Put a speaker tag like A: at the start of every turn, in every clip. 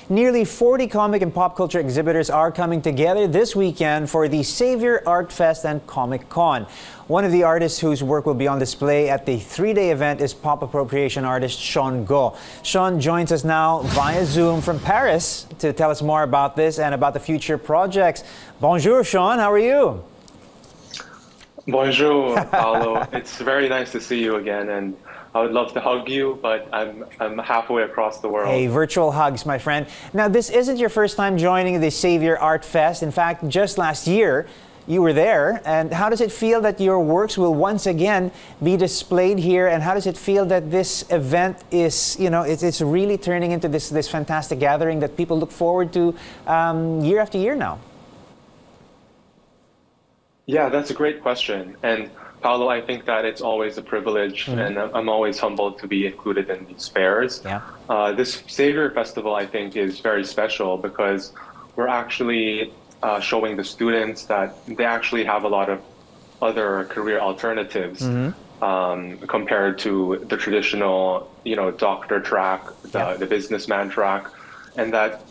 A: Nearly 40 comic and pop culture exhibitors are coming together this weekend for the Xavier Art Fest and Comic Con. One of the artists whose work will be on display at the three-day event is pop appropriation artist Sean Go. Sean joins us now via Zoom from Paris to tell us more about this and about the future projects. Bonjour, Sean. How are you?
B: Bonjour, Paolo. It's very nice to see you again, and I would love to hug you, but I'm halfway across the world.
A: Hey, virtual hugs, my friend. Now, this isn't your first time joining the Xavier Art Fest. In fact, just last year, you were there. And how does it feel that your works will once again be displayed here? And how does it feel that this event is, it's really turning into this fantastic gathering that people look forward to year after year now?
B: Yeah, that's a great question. And Paolo, I think that it's always a privilege, and I'm always humbled to be included in these fairs.
A: Yeah.
B: This Xavier Festival, I think, is very special because we're actually showing the students that they actually have a lot of other career alternatives compared to the traditional, doctor track, the businessman track, and that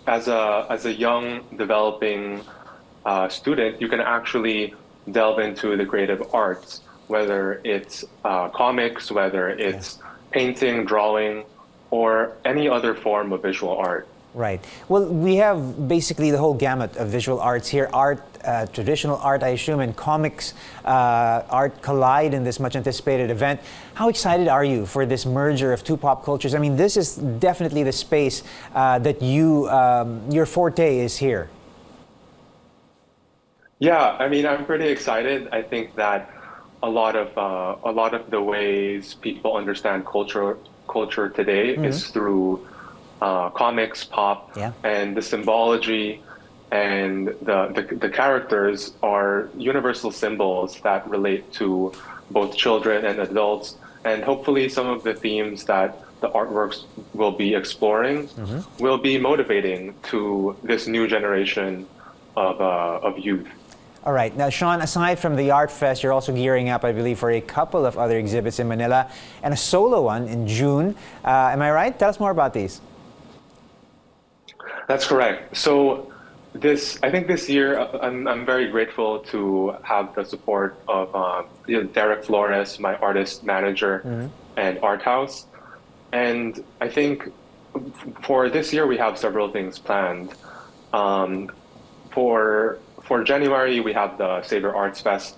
B: as a young developing student, you can actually delve into the creative arts, whether it's comics, whether it's painting, drawing, or any other form of visual art.
A: Right. Well, we have basically the whole gamut of visual arts here. Art, traditional art, I assume, and comics art collide in this much anticipated event. How excited are you for this merger of two pop cultures? I mean, this is definitely the space that your forte is here.
B: Yeah, I mean, I'm pretty excited. I think that a lot of the ways people understand culture today is through comics, pop, and the symbology and the characters are universal symbols that relate to both children and adults. And hopefully, some of the themes that the artworks will be exploring will be motivating to this new generation of youth.
A: All right. Now, Sean, aside from the Art Fest, you're also gearing up, I believe, for a couple of other exhibits in Manila and a solo one in June. Am I right? Tell us more about these.
B: That's correct. So I think this year, I'm very grateful to have the support of Derek Flores, my artist manager, and Art House. And I think for this year, we have several things planned. For January, we have the Xavier Arts Fest.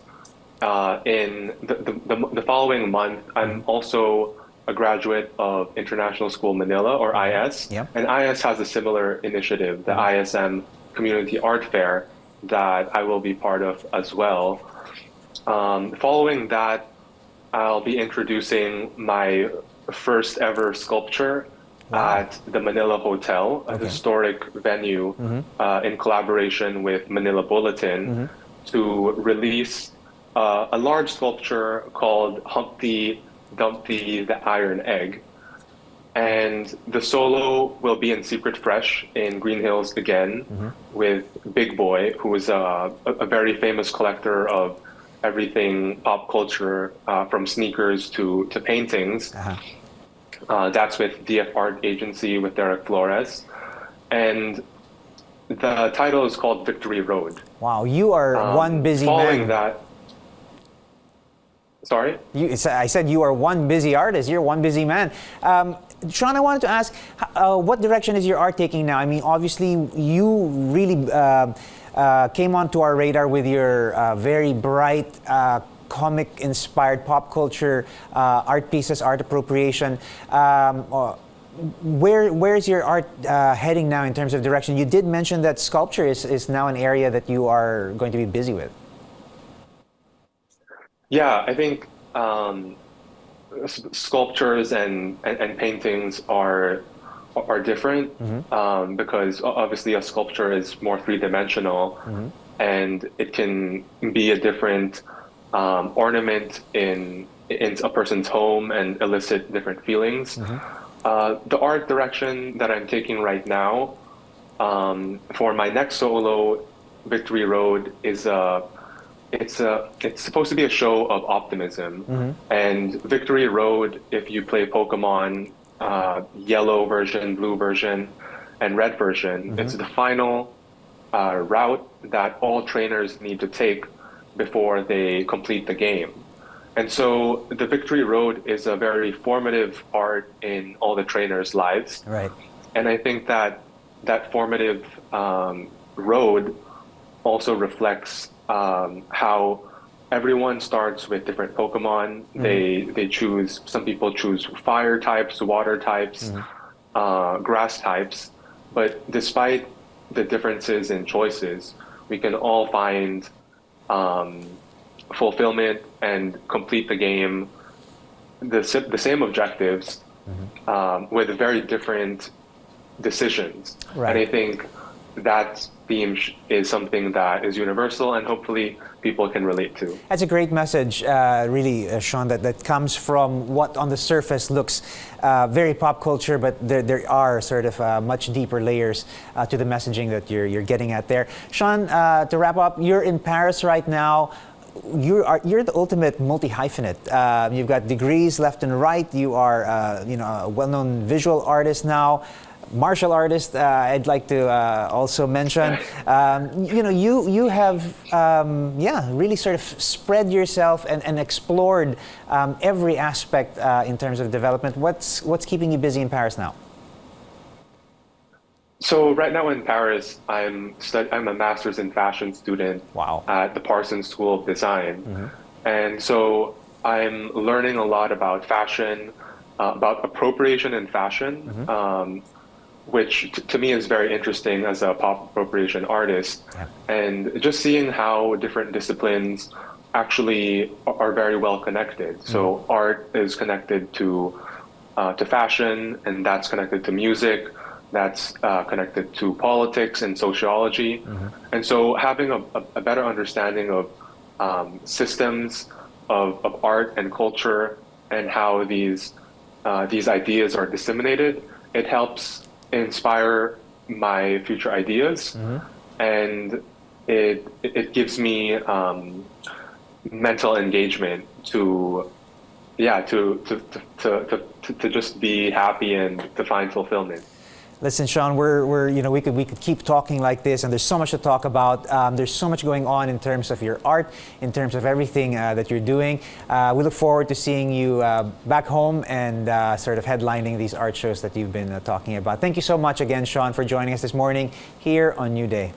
B: In the following month, I'm also a graduate of International School Manila, or IS.
A: Yep.
B: And IS has a similar initiative, the ISM Community Art Fair, that I will be part of as well. Following that, I'll be introducing my first ever sculpture at the Manila Hotel, a historic venue in collaboration with Manila Bulletin to release a large sculpture called Humpty Dumpty the Iron Egg. And the solo will be in Secret Fresh in Green Hills again with Big Boy, who is a very famous collector of everything pop culture, from sneakers to paintings. That's with DF Art Agency with Derek Flores. And the title is called Victory Road.
A: Wow, you are one busy
B: following
A: man.
B: That, sorry?
A: I said you are one busy artist. You're one busy man. Sean, I wanted to ask, what direction is your art taking now? I mean, obviously, you really came onto our radar with your very bright comic-inspired pop culture art pieces, art appropriation. Where's your art heading now in terms of direction? You did mention that sculpture is now an area that you are going to be busy with.
B: Yeah, I think sculptures and paintings are different because obviously a sculpture is more three-dimensional and it can be a different ornament in a person's home and elicit different feelings. The art direction that I'm taking right now for my next solo, Victory Road, is it's supposed to be a show of optimism. And Victory Road, if you play Pokemon, yellow version, blue version, and red version. It's the final route that all trainers need to take before they complete the game. And so the Victory Road is a very formative part in all the trainers' lives.
A: Right.
B: And I think that that formative road also reflects how everyone starts with different Pokemon. They choose, some people choose fire types, water types, grass types. But despite the differences in choices, we can all find fulfillment and complete the game, the same objectives, with very different decisions.
A: Right.
B: And I think that theme is something that is universal and hopefully people can relate to.
A: That's a great message, really, Sean, that comes from what on the surface looks very pop culture, but there are sort of much deeper layers to the messaging that you're getting at there. Sean, to wrap up, you're in Paris right now. You're the ultimate multi-hyphenate. You've got degrees left and right. You are a well-known visual artist now. Martial artist, I'd like to also mention. You have really sort of spread yourself and explored every aspect in terms of development. What's keeping you busy in Paris now?
B: So right now in Paris, I'm a master's in fashion student.
A: Wow.
B: At the Parsons School of Design. And so I'm learning a lot about fashion, about appropriation in fashion, which to me is very interesting as a pop appropriation artist. And just seeing how different disciplines actually are very well connected. So art is connected to fashion, and that's connected to music. That's connected to politics and sociology. And so having a better understanding of systems of art and culture and how these ideas are disseminated, it helps inspire my future ideas. And it gives me mental engagement to just be happy and to find fulfillment.
A: Listen, Sean, we could keep talking like this, and there's so much to talk about. There's so much going on in terms of your art, in terms of everything that you're doing. We look forward to seeing you back home and sort of headlining these art shows that you've been talking about. Thank you so much again, Sean, for joining us this morning here on New Day.